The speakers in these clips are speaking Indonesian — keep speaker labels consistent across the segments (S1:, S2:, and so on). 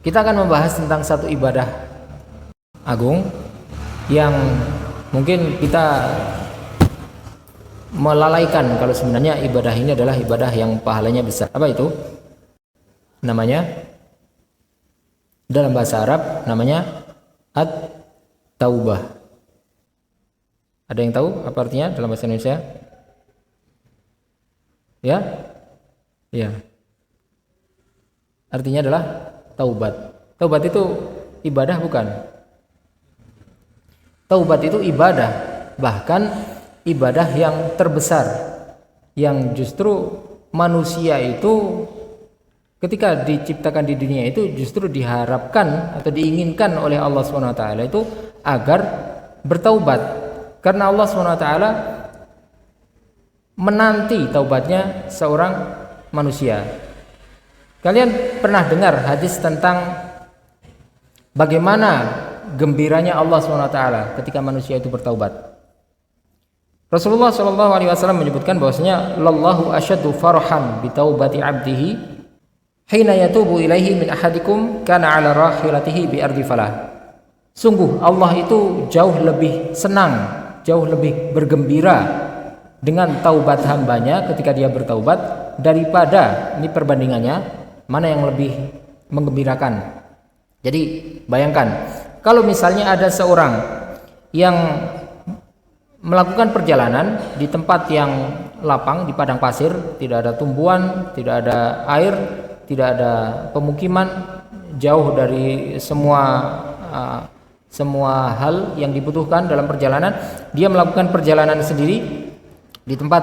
S1: Kita akan membahas tentang satu ibadah agung yang mungkin kita melalaikan kalau sebenarnya ibadah ini adalah ibadah yang pahalanya besar. Apa itu? Namanya dalam bahasa Arab namanya at-taubah. Ada yang tahu apa artinya dalam bahasa Indonesia? Ya? Ya. Artinya adalah taubat. Taubat itu ibadah bukan? Taubat itu ibadah, bahkan ibadah yang terbesar, yang justru manusia itu ketika diciptakan di dunia itu justru diharapkan atau diinginkan oleh Allah SWT itu agar bertaubat, karena Allah SWT menanti taubatnya seorang manusia. Kalian pernah dengar hadis tentang bagaimana gembiranya Allah SWT ketika manusia itu bertaubat? Rasulullah SAW menyebutkan bahwasanya lallahu asyaddu farhan bi taubati 'abdihi hina yatubu ilaihi min ahadikum kana 'ala rahilatihi bi ardi falah. Sungguh Allah itu jauh lebih senang, jauh lebih bergembira dengan taubat hambanya ketika dia bertaubat daripada, ini perbandingannya, mana yang lebih menggembirakan. Jadi bayangkan kalau misalnya ada seorang yang melakukan perjalanan di tempat yang lapang, di padang pasir, tidak ada tumbuhan, tidak ada air, tidak ada pemukiman, jauh dari semua hal yang dibutuhkan dalam perjalanan. Dia melakukan perjalanan sendiri di tempat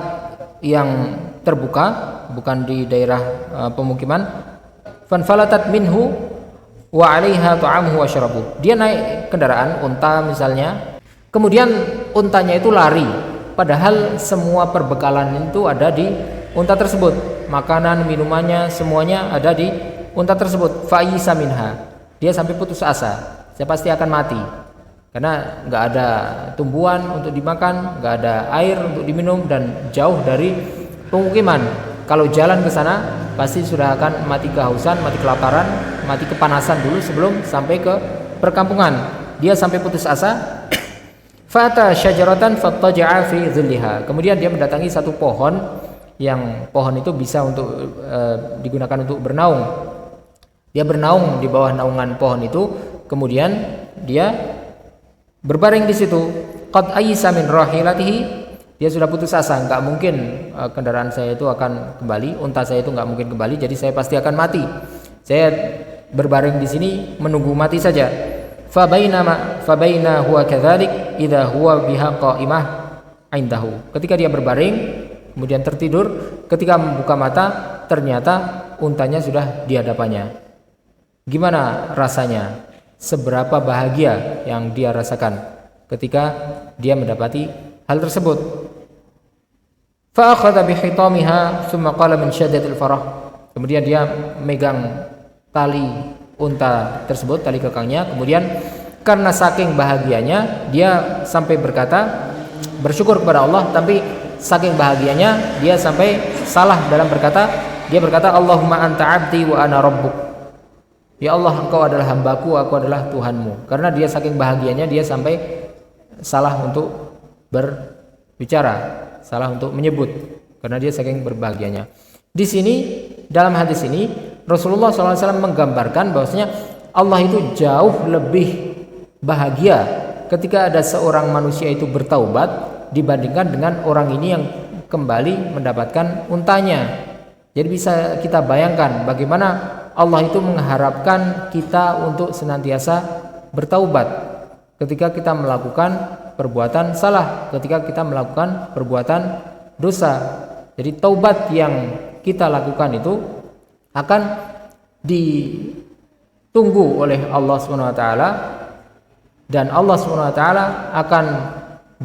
S1: yang terbuka, bukan di daerah pemukiman. Fanfalatat minhu wa 'alaiha ta'amuhu wa syarabuh. Dia naik kendaraan unta misalnya, kemudian untanya itu lari, padahal semua perbekalan itu ada di unta tersebut, makanan, minumannya, semuanya ada di unta tersebut. Fa'isa minha, dia sampai putus asa, saya pasti akan mati karena nggak ada tumbuhan untuk dimakan, nggak ada air untuk diminum, dan jauh dari pemukiman. Kalau jalan ke sana pasti sudah akan mati kehausan, mati kelaparan, mati kepanasan dulu sebelum sampai ke perkampungan. Dia sampai putus asa. Fata syajaratan fattaja'a fi dhilliha. Kemudian dia mendatangi satu pohon, yang pohon itu bisa untuk digunakan untuk bernaung. Dia bernaung di bawah naungan pohon itu, kemudian dia berbaring di situ. Qad aysa min rahilatihi. Dia sudah putus asa, nggak mungkin kendaraan saya itu akan kembali, unta saya itu nggak mungkin kembali, jadi saya pasti akan mati. Saya berbaring di sini menunggu mati saja. Fabaina huwa kadzalik idza huwa biha qa'imah indahu. Ketika dia berbaring kemudian tertidur, ketika membuka mata ternyata untanya sudah di hadapannya. Gimana rasanya? Seberapa bahagia yang dia rasakan ketika dia mendapati hal tersebut. Fa akhadha bi hitamiha thumma qala min syaddatil farah. Kemudian dia megang tali unta tersebut, tali kekangnya, kemudian karena saking bahagianya dia sampai berkata, bersyukur kepada Allah, tapi saking bahagianya dia sampai salah dalam berkata. Dia berkata, Allahumma anta abdi wa ana rabbuk. Ya Allah, engkau adalah hambaku, aku adalah Tuhanmu. Karena dia saking bahagianya dia sampai salah untuk berbicara, salah untuk menyebut, karena dia saking berbahagianya. Di sini dalam hadis ini Rasulullah SAW menggambarkan bahwasanya Allah itu jauh lebih bahagia ketika ada seorang manusia itu bertaubat dibandingkan dengan orang ini yang kembali mendapatkan untanya. Jadi bisa kita bayangkan bagaimana Allah itu mengharapkan kita untuk senantiasa bertaubat ketika kita melakukan perbuatan salah, ketika kita melakukan perbuatan dosa. Jadi taubat yang kita lakukan itu akan ditunggu oleh Allah SWT, dan Allah SWT akan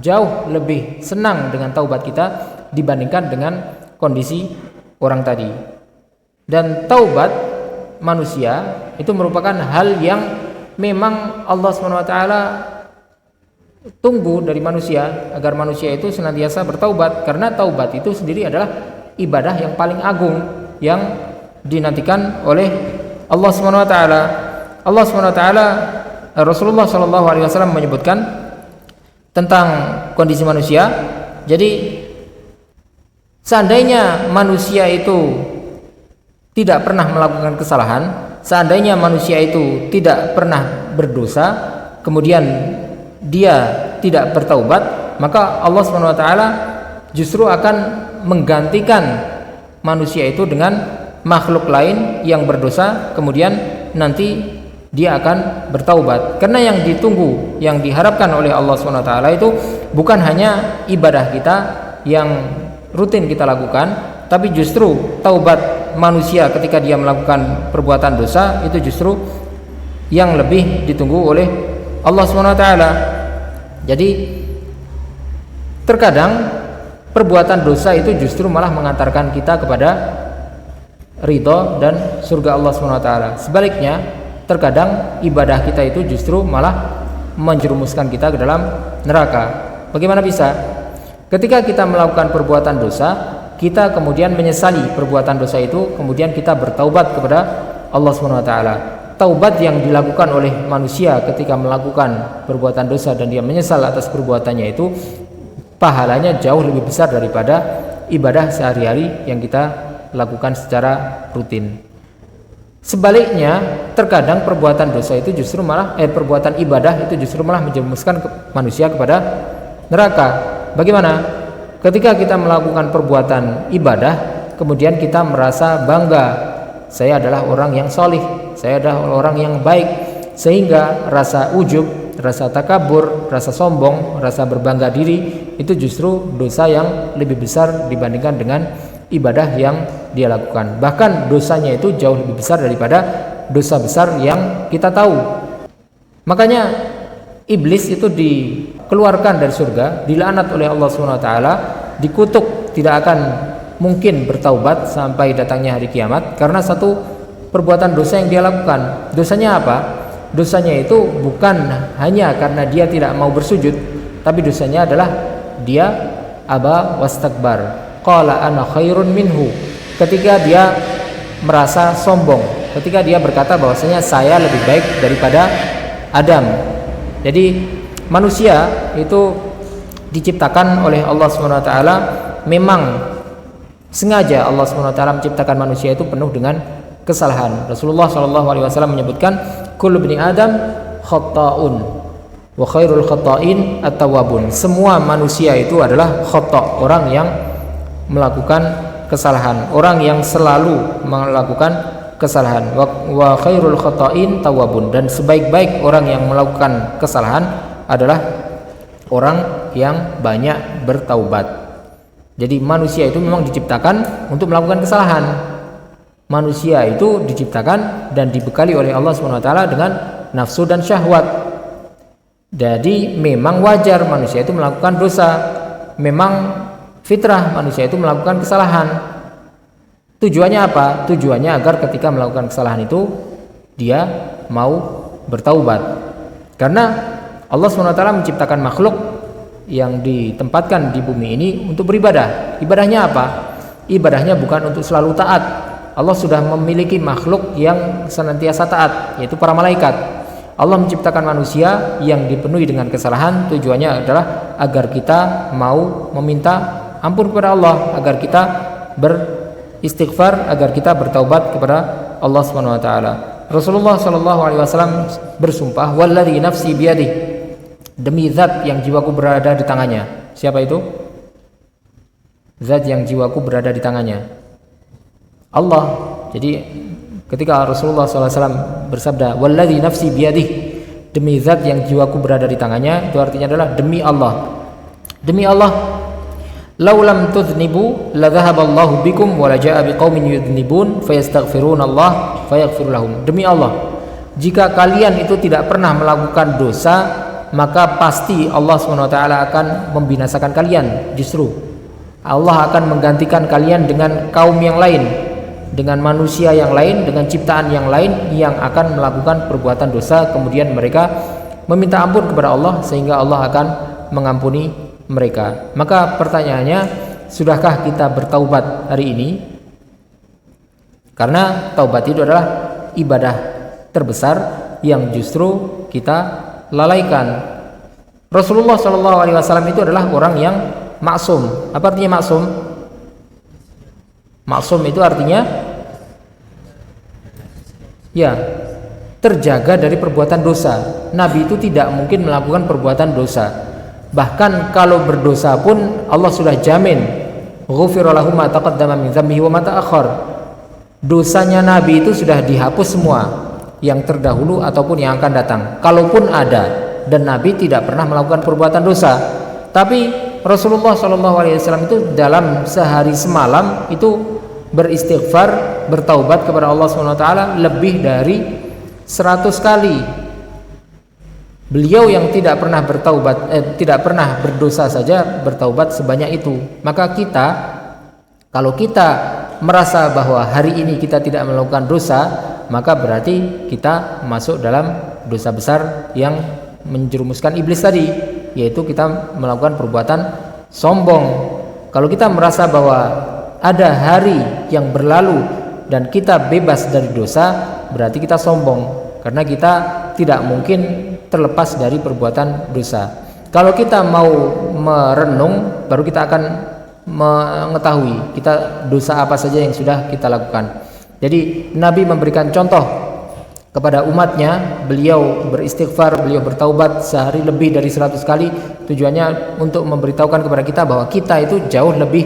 S1: jauh lebih senang dengan taubat kita dibandingkan dengan kondisi orang tadi. Dan taubat manusia itu merupakan hal yang memang Allah SWT tunggu dari manusia, agar manusia itu senantiasa bertaubat, karena taubat itu sendiri adalah ibadah yang paling agung yang dinantikan oleh Allah SWT. Allah SWT, Rasulullah SAW menyebutkan tentang kondisi manusia. Jadi seandainya manusia itu tidak pernah melakukan kesalahan, seandainya manusia itu tidak pernah berdosa, kemudian dia tidak bertaubat, maka Allah SWT justru akan menggantikan manusia itu dengan makhluk lain yang berdosa, kemudian nanti dia akan bertaubat. Karena yang ditunggu, yang diharapkan oleh Allah SWT itu bukan hanya ibadah kita yang rutin kita lakukan, tapi justru taubat manusia ketika dia melakukan perbuatan dosa itu justru yang lebih ditunggu oleh Allah SWT. Jadi terkadang perbuatan dosa itu justru malah mengantarkan kita kepada ridho dan surga Allah SWT. Sebaliknya, terkadang ibadah kita itu justru malah menjerumuskan kita ke dalam neraka. Bagaimana bisa? Ketika kita melakukan perbuatan dosa, kita kemudian menyesali perbuatan dosa itu, kemudian kita bertaubat kepada Allah SWT. Taubat yang dilakukan oleh manusia ketika melakukan perbuatan dosa dan dia menyesal atas perbuatannya itu, pahalanya jauh lebih besar daripada ibadah sehari-hari yang kita lakukan secara rutin. Sebaliknya, terkadang perbuatan dosa itu justru malah perbuatan ibadah itu justru malah menjerumuskan manusia kepada neraka. Bagaimana? Ketika kita melakukan perbuatan ibadah, kemudian kita merasa bangga, saya adalah orang yang solih, saya adalah orang yang baik, sehingga rasa ujub, rasa takabur, rasa sombong, rasa berbangga diri itu justru dosa yang lebih besar dibandingkan dengan ibadah yang dia lakukan. Bahkan dosanya itu jauh lebih besar daripada dosa besar yang kita tahu. Makanya iblis itu dikeluarkan dari surga, dilaknat oleh Allah SWT, dikutuk, tidak akan mungkin bertaubat sampai datangnya hari kiamat karena satu perbuatan dosa yang dia lakukan. Dosanya apa? Dosanya itu bukan hanya karena dia tidak mau bersujud, tapi dosanya adalah dia aba wastakbar, qala ana khairun minhu. Ketika dia merasa sombong, ketika dia berkata bahwasanya saya lebih baik daripada Adam. Jadi manusia itu diciptakan oleh Allah SWT, memang sengaja Allah SWT menciptakan manusia itu penuh dengan kesalahan. Rasulullah SAW menyebutkan kullu bani Adam khata'un wa khairul khata'in at-tawwabun. Semua manusia itu adalah khata', orang yang melakukan kesalahan, orang yang selalu melakukan kesalahan. Wa khairul khata'in tawwabun, dan sebaik-baik orang yang melakukan kesalahan adalah orang yang banyak bertaubat. Jadi manusia itu memang diciptakan untuk melakukan kesalahan. Manusia itu diciptakan dan dibekali oleh Allah SWT dengan nafsu dan syahwat. Jadi memang wajar manusia itu melakukan dosa. Memang fitrah manusia itu melakukan kesalahan. Tujuannya apa? Tujuannya agar ketika melakukan kesalahan itu dia mau bertaubat. Karena Allah SWT menciptakan makhluk yang ditempatkan di bumi ini untuk beribadah. Ibadahnya apa? Ibadahnya bukan untuk selalu taat. Allah sudah memiliki makhluk yang senantiasa taat, yaitu para malaikat. Allah menciptakan manusia yang dipenuhi dengan kesalahan, tujuannya adalah agar kita mau meminta ampun kepada Allah, agar kita beristighfar, agar kita bertaubat kepada Allah SWT. Rasulullah SAW bersumpah, walladzi nafsi biyadih, demi zat yang jiwaku berada di tangannya. Siapa itu? Zat yang jiwaku berada di tangannya, Allah. Jadi ketika Rasulullah SAW bersabda walladzi nafsi biyadih, demi zat yang jiwaku berada di tangannya, itu artinya adalah demi Allah. Demi Allah, lau lam tudhnibu la dhahaballahu bikum wa la jaa biqaumin yudhnibun fayastaghfirunallah fayaghfir lahum. Demi Allah, jika kalian itu tidak pernah melakukan dosa, maka pasti Allah SWT akan membinasakan kalian. Justru Allah akan menggantikan kalian dengan kaum yang lain, dengan manusia yang lain, dengan ciptaan yang lain yang akan melakukan perbuatan dosa, kemudian mereka meminta ampun kepada Allah sehingga Allah akan mengampuni mereka. Maka pertanyaannya, sudahkah kita bertaubat hari ini? Karena taubat itu adalah ibadah terbesar yang justru kita lalaikan. Rasulullah SAW itu adalah orang yang maksum. Apa artinya maksum? Maksum itu artinya ya, terjaga dari perbuatan dosa. Nabi itu tidak mungkin melakukan perbuatan dosa. Bahkan kalau berdosa pun Allah sudah jamin, ghufira lahu ma taqaddama min dzambihi wa ma ta'akhkhar. Dosanya Nabi itu sudah dihapus semua, yang terdahulu ataupun yang akan datang, kalaupun ada. Dan Nabi tidak pernah melakukan perbuatan dosa. Tapi Rasulullah SAW itu dalam sehari semalam itu beristighfar, bertaubat kepada Allah SWT lebih dari 100 kali. Beliau yang tidak pernah bertaubat, tidak pernah berdosa saja bertaubat sebanyak itu. Maka kita, kalau kita merasa bahwa hari ini kita tidak melakukan dosa, maka berarti kita masuk dalam dosa besar yang menjerumuskan iblis tadi, yaitu kita melakukan perbuatan sombong. Kalau kita merasa bahwa ada hari yang berlalu dan kita bebas dari dosa, berarti kita sombong, karena kita tidak mungkin terlepas dari perbuatan dosa. Kalau kita mau merenung, baru kita akan mengetahui kita dosa apa saja yang sudah kita lakukan. Jadi Nabi memberikan contoh kepada umatnya, beliau beristighfar, beliau bertaubat sehari lebih dari 100 kali. Tujuannya untuk memberitahukan kepada kita bahwa kita itu jauh lebih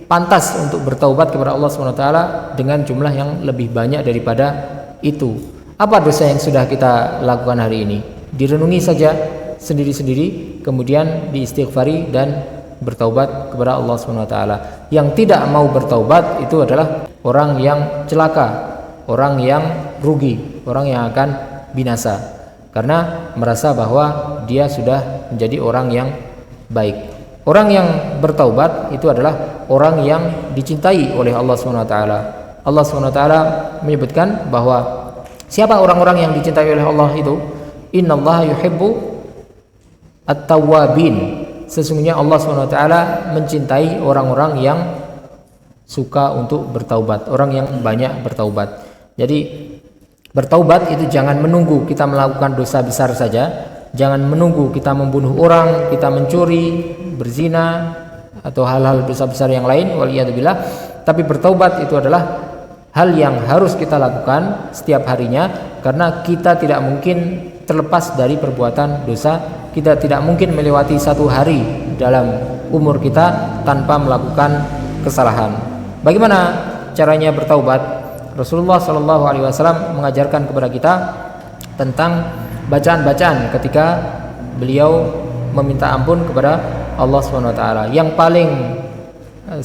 S1: pantas untuk bertaubat kepada Allah SWT dengan jumlah yang lebih banyak daripada itu. Apa dosa yang sudah kita lakukan hari ini? Direnungi saja sendiri-sendiri, kemudian diistighfari dan bertaubat kepada Allah SWT. Yang tidak mau bertaubat itu adalah orang yang celaka, orang yang rugi, orang yang akan binasa, karena merasa bahwa dia sudah menjadi orang yang baik. Orang yang bertaubat itu adalah orang yang dicintai oleh Allah SWT. Allah SWT menyebutkan bahwa siapa orang-orang yang dicintai oleh Allah itu? Innallaha yuhibbu at-tawwabin. Sesungguhnya Allah SWT mencintai orang-orang yang suka untuk bertaubat, orang yang banyak bertaubat. Jadi bertaubat itu jangan menunggu kita melakukan dosa besar saja, jangan menunggu kita membunuh orang, kita mencuri, berzina atau hal-hal dosa besar yang lain, waliyadzubillah. Tapi bertaubat itu adalah hal yang harus kita lakukan setiap harinya, karena kita tidak mungkin terlepas dari perbuatan dosa. Kita tidak mungkin melewati satu hari dalam umur kita tanpa melakukan kesalahan. Bagaimana caranya bertaubat? Rasulullah SAW mengajarkan kepada kita tentang bacaan-bacaan ketika beliau meminta ampun kepada Allah SWT. Yang paling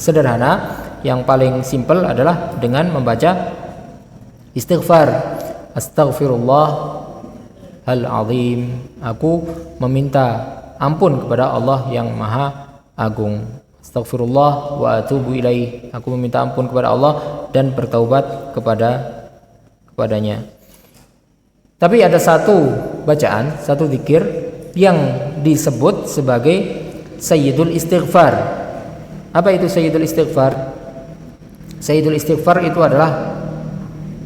S1: sederhana, yang paling simpel adalah dengan membaca istighfar. Astaghfirullahal azim. Aku meminta ampun kepada Allah yang Maha Agung. Astaghfirullah wa atubu ilaih. Aku meminta ampun kepada Allah dan bertaubat kepadanya. Tapi ada satu bacaan, satu zikir yang disebut sebagai Sayyidul Istighfar. Apa itu Sayyidul Istighfar? Sayyidul Istighfar itu adalah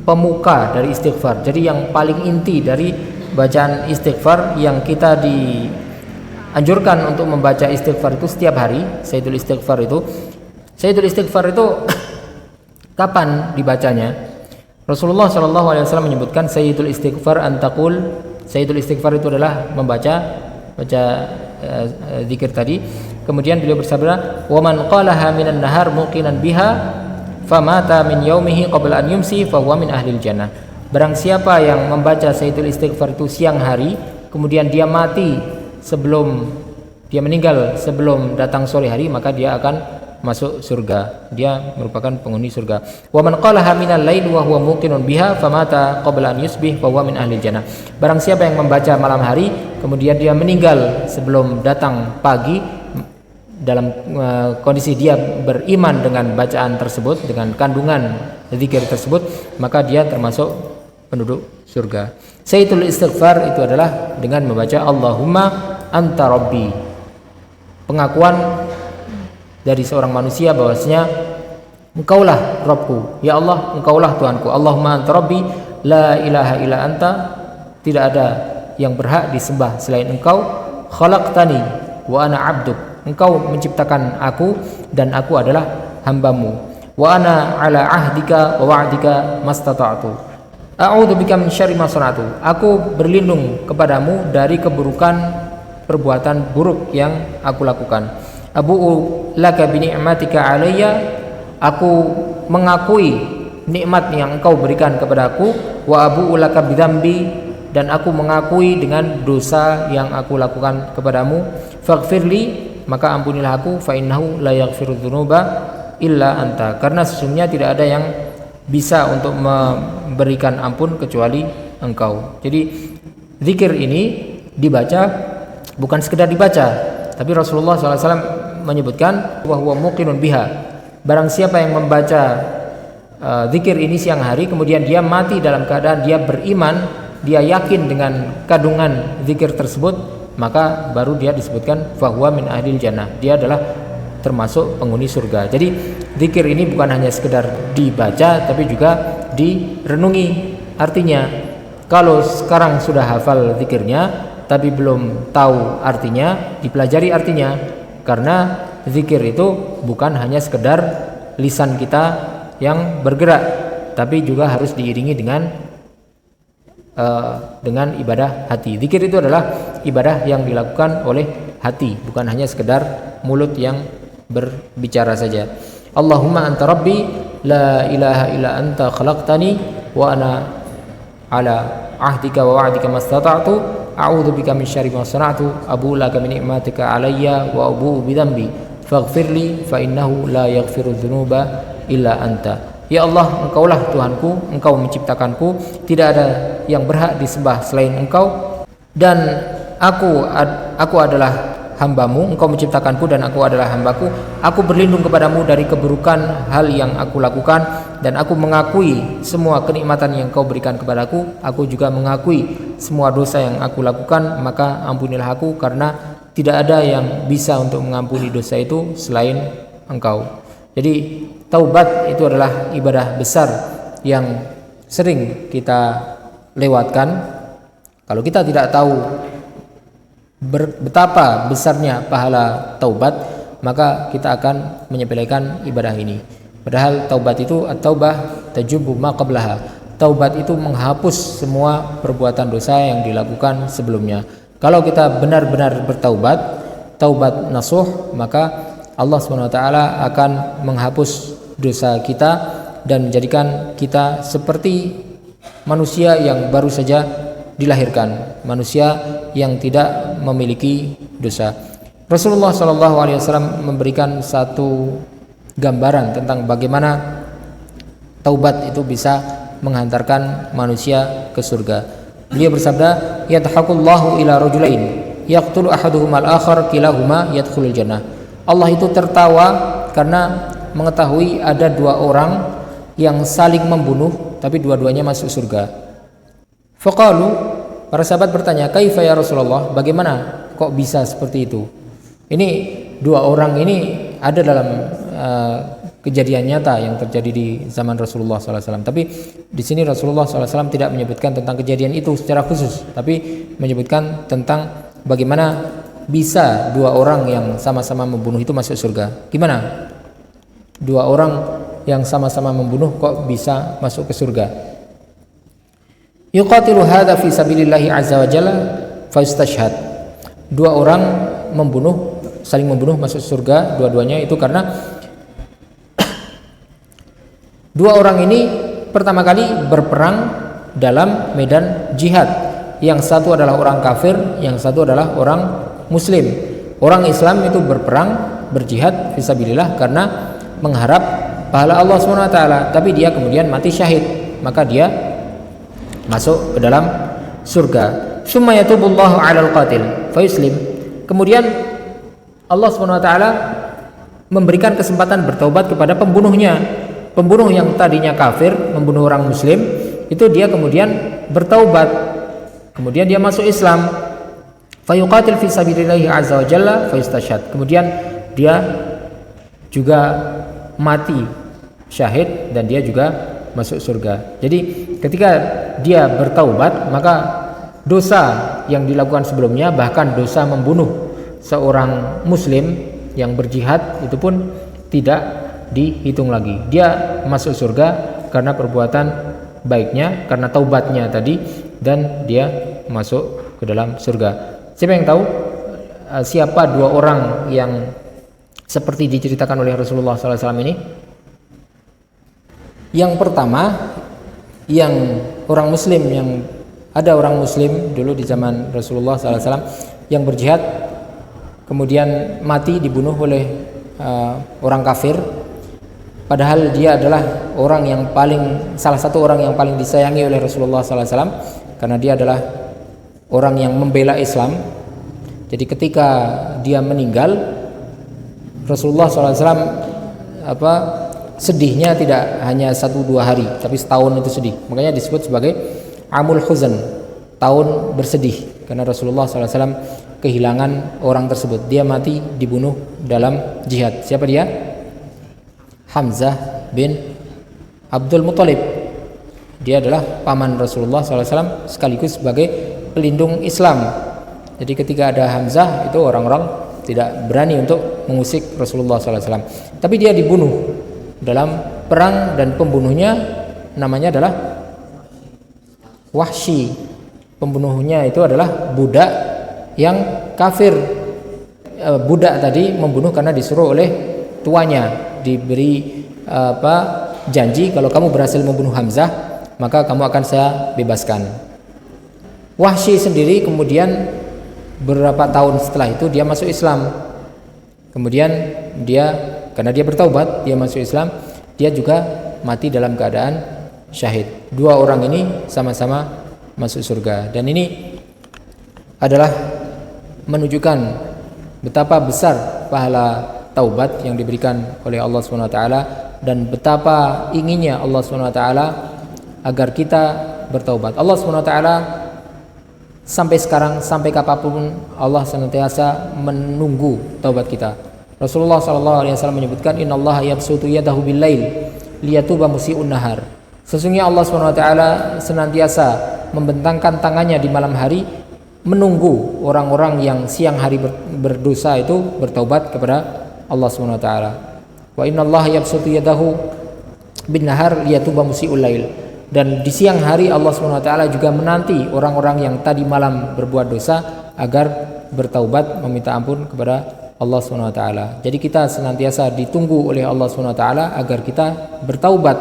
S1: pemuka dari istighfar. Jadi yang paling inti dari bacaan istighfar, yang kita anjurkan untuk membaca istighfar itu setiap hari. Sayyidul Istighfar itu kapan dibacanya? Rasulullah SAW menyebutkan Sayyidul Istighfar antakul. Sayyidul Istighfar itu adalah baca zikir tadi. Kemudian beliau bersabda, "Wa man qalaha minan nahar muqinan biha famata min yaumihi qabla an yumsi fa huwa min ahlil jannah." Barang siapa yang membaca Sayyidul Istighfar itu siang hari, kemudian dia mati sebelum dia meninggal, sebelum datang sore hari, maka dia akan masuk surga. Dia merupakan penghuni surga. Wa man qalaha minal lail wa huwa muqinun biha famata qabla an yusbih fa huwa min ahli jannah. Barang siapa yang membaca malam hari kemudian dia meninggal sebelum datang pagi dalam kondisi dia beriman dengan bacaan tersebut, dengan kandungan zikir tersebut, maka dia termasuk penduduk surga. Sayyidul Istighfar itu adalah dengan membaca Allahumma anta rabbi. Pengakuan dari seorang manusia bahwasanya engkaulah Rabbku, ya Allah engkaulah Tuhanku. Allahumma anta rabbi, la ilaha illa anta, tidak ada yang berhak disembah selain engkau, khalaqtani wa ana 'abduk, engkau menciptakan aku dan aku adalah hambamu, wa ana ala ahdika wa wa'dika mastata'tu, a'udzu bika min syarri ma sana'tu, aku berlindung kepadamu dari keburukan perbuatan buruk yang aku lakukan, abu'u laka bi ni'matika alayya, aku mengakui nikmat yang engkau berikan kepadaku, wa abu'u laka bi dzambi, dan aku mengakui dengan dosa yang aku lakukan kepadamu, faghfirli, maka ampunilah aku, fa innahu la yaghfiru dzunuba illa anta, karena sesungguhnya tidak ada yang bisa untuk memberikan ampun kecuali engkau. Jadi zikir ini dibaca bukan sekedar dibaca, tapi Rasulullah SAW menyebutkan wa huwa muqinun biha, barang siapa yang membaca zikir ini siang hari kemudian dia mati dalam keadaan dia beriman, dia yakin dengan kandungan zikir tersebut, maka baru dia disebutkan fahuwa min ahlil jannah, dia adalah termasuk penghuni surga. Jadi zikir ini bukan hanya sekedar dibaca tapi juga direnungi. Artinya kalau sekarang sudah hafal zikirnya tapi belum tahu artinya, dipelajari artinya, karena zikir itu bukan hanya sekedar lisan kita yang bergerak, tapi juga harus diiringi dengan ibadah hati. Zikir itu adalah ibadah yang dilakukan oleh hati, bukan hanya sekedar mulut yang berbicara saja. Allahumma anta rabbi la ilaha illa anta khalaqtani wa ana ala ahdika wa wa'dika mastata'tu, a'udzu bika min syarri ma sana'tu, abu'u laka bi ni'matika alayya wa abu'u bi dzambi faghfirli fa innahu la yaghfiru dzunuba illa anta. Ya Allah, engkaulah Tuhanku, engkau menciptakanku, tidak ada yang berhak disembah selain engkau, dan aku adalah hambamu, engkau menciptakanku dan aku adalah hambaku, aku berlindung kepadamu dari keburukan hal yang aku lakukan, dan aku mengakui semua kenikmatan yang kau berikan kepadaku, aku juga mengakui semua dosa yang aku lakukan, maka ampunilah aku, karena tidak ada yang bisa untuk mengampuni dosa itu selain engkau. Jadi taubat itu adalah ibadah besar yang sering kita lewatkan. Kalau kita tidak tahu betapa besarnya pahala taubat, maka kita akan menyepelekan ibadah ini. Padahal taubat itu at-taubah tajubbu ma qablaha. Taubat itu menghapus semua perbuatan dosa yang dilakukan sebelumnya. Kalau kita benar-benar bertaubat, taubat nasuh, maka Allah SWT akan menghapus dosa kita dan menjadikan kita seperti manusia yang baru saja dilahirkan, manusia yang tidak memiliki dosa. Rasulullah SAW memberikan satu gambaran tentang bagaimana taubat itu bisa menghantarkan manusia ke surga. Beliau bersabda, yadhakullahu ila rajulain yaqtulu ahaduhuma al-akhar kilahuma yadkhulul jannah. Allah itu tertawa karena mengetahui ada dua orang yang saling membunuh tapi dua-duanya masuk surga. Faqalu, para sahabat bertanya, kaifa ya Rasulullah, bagaimana kok bisa seperti itu? Ini dua orang ini ada dalam kejadian nyata yang terjadi di zaman Rasulullah SAW. Tapi di sini Rasulullah SAW tidak menyebutkan tentang kejadian itu secara khusus, tapi menyebutkan tentang bagaimana bisa dua orang yang sama-sama membunuh itu masuk surga. Gimana? Dua orang yang sama-sama membunuh kok bisa masuk ke surga? Yuqatilu hadza fi sabilillahi azza wa jalla fa yastashhad. Dua orang membunuh, saling membunuh masuk surga dua-duanya itu karena dua orang ini pertama kali berperang dalam medan jihad. Yang satu adalah orang kafir, yang satu adalah orang Muslim. Orang Islam itu berperang, berjihad fisabilillah karena mengharap pahala Allah SWT, tapi dia kemudian mati syahid, maka dia masuk ke dalam surga. Summa yatubullahu 'alal qatil fa yuslim. Kemudian Allah SWT memberikan kesempatan bertaubat kepada pembunuhnya. Pembunuh yang tadinya kafir, membunuh orang Muslim, itu dia kemudian bertaubat, kemudian dia masuk Islam. Fayuqatil fi sabilillahi azza wa jalla fayastashhad. Kemudian dia juga mati syahid dan dia juga masuk surga. Jadi ketika dia bertaubat, maka dosa yang dilakukan sebelumnya, bahkan dosa membunuh seorang muslim yang berjihad, itu pun tidak dihitung lagi. Dia masuk surga karena perbuatan baiknya, karena taubatnya tadi, dan dia masuk ke dalam surga. Siapa yang tahu siapa dua orang yang seperti diceritakan oleh Rasulullah SAW ini? Yang pertama, yang orang muslim, yang ada orang muslim dulu di zaman Rasulullah SAW yang berjihad, kemudian mati dibunuh oleh orang kafir, padahal dia adalah orang yang salah satu orang yang paling disayangi oleh Rasulullah SAW, karena dia adalah orang yang membela Islam. Jadi ketika dia meninggal, Rasulullah SAW sedihnya tidak hanya 1-2 hari, tapi setahun itu sedih. Makanya disebut sebagai Amul Huzn, tahun bersedih, karena Rasulullah SAW kehilangan orang tersebut. Dia mati dibunuh dalam jihad. Siapa dia? Hamzah bin Abdul Muthalib. Dia adalah paman Rasulullah SAW sekaligus sebagai pelindung Islam. Jadi ketika ada Hamzah, itu orang-orang tidak berani untuk mengusik Rasulullah SAW. Tapi dia dibunuh dalam perang, dan pembunuhnya namanya adalah Wahsy. Pembunuhnya itu adalah budak yang kafir. Budak tadi membunuh karena disuruh oleh tuanya, diberi janji, kalau kamu berhasil membunuh Hamzah, maka kamu akan saya bebaskan. Wahsy sendiri kemudian beberapa tahun setelah itu dia masuk Islam. Kemudian karena dia bertaubat, dia masuk Islam, dia juga mati dalam keadaan syahid. Dua orang ini sama-sama masuk surga. Dan ini adalah menunjukkan betapa besar pahala taubat yang diberikan oleh Allah SWT, dan betapa inginnya Allah SWT agar kita bertaubat. Allah SWT sampai sekarang, sampai kapanpun, Allah senantiasa menunggu taubat kita. Rasulullah SAW menyebutkan, Innallaha yabsutu yadahu bil-lail liyatuba musii'un nahar. Sesungguhnya Allah SWT senantiasa membentangkan tangannya di malam hari, menunggu orang-orang yang siang hari berdosa itu bertaubat kepada Allah SWT. Wa innallaha yabsutu yadahu bin nahar liyatuba musii'ul lail. Dan di siang hari Allah SWT juga menanti orang-orang yang tadi malam berbuat dosa agar bertaubat, meminta ampun kepada Allah SWT. Jadi kita senantiasa ditunggu oleh Allah SWT agar kita bertaubat.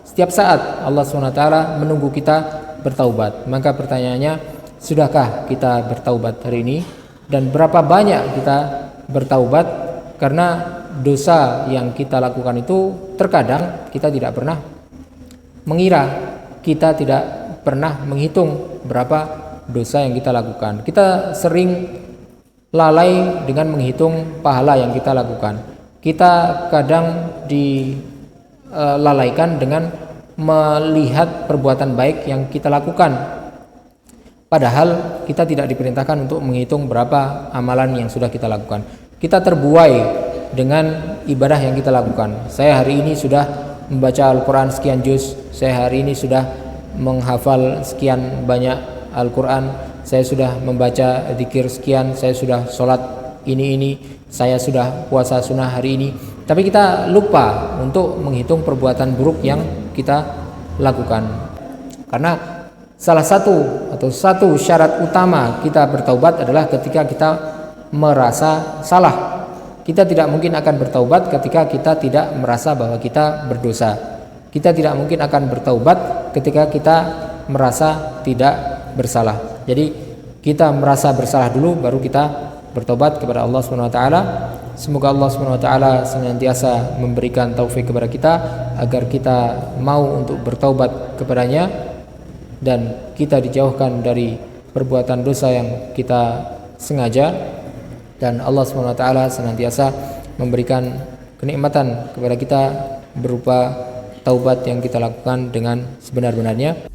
S1: Setiap saat Allah SWT menunggu kita bertaubat. Maka pertanyaannya, sudahkah kita bertaubat hari ini? Dan berapa banyak kita bertaubat? Karena dosa yang kita lakukan itu terkadang kita tidak pernah mengira, kita tidak pernah menghitung berapa dosa yang kita lakukan. Kita sering lalai dengan menghitung pahala yang kita lakukan. Kita kadang dilalaikan dengan melihat perbuatan baik yang kita lakukan, padahal kita tidak diperintahkan untuk menghitung berapa amalan yang sudah kita lakukan. Kita terbuai dengan ibadah yang kita lakukan. Saya hari ini sudah membaca Al-Quran sekian juz, saya hari ini sudah menghafal sekian banyak Al-Quran, saya sudah membaca zikir sekian, saya sudah sholat ini, saya sudah puasa sunnah hari ini. Tapi kita lupa untuk menghitung perbuatan buruk yang kita lakukan. Karena salah satu syarat utama kita bertaubat adalah ketika kita merasa salah. Kita tidak mungkin akan bertaubat ketika kita tidak merasa bahwa kita berdosa. Kita tidak mungkin akan bertaubat ketika kita merasa tidak bersalah. Jadi kita merasa bersalah dulu, baru kita bertobat kepada Allah SWT. Semoga Allah SWT senantiasa memberikan taufik kepada kita agar kita mau untuk bertaubat kepadanya, dan kita dijauhkan dari perbuatan dosa yang kita sengaja, dan Allah SWT senantiasa memberikan kenikmatan kepada kita berupa taubat yang kita lakukan dengan sebenar-benarnya.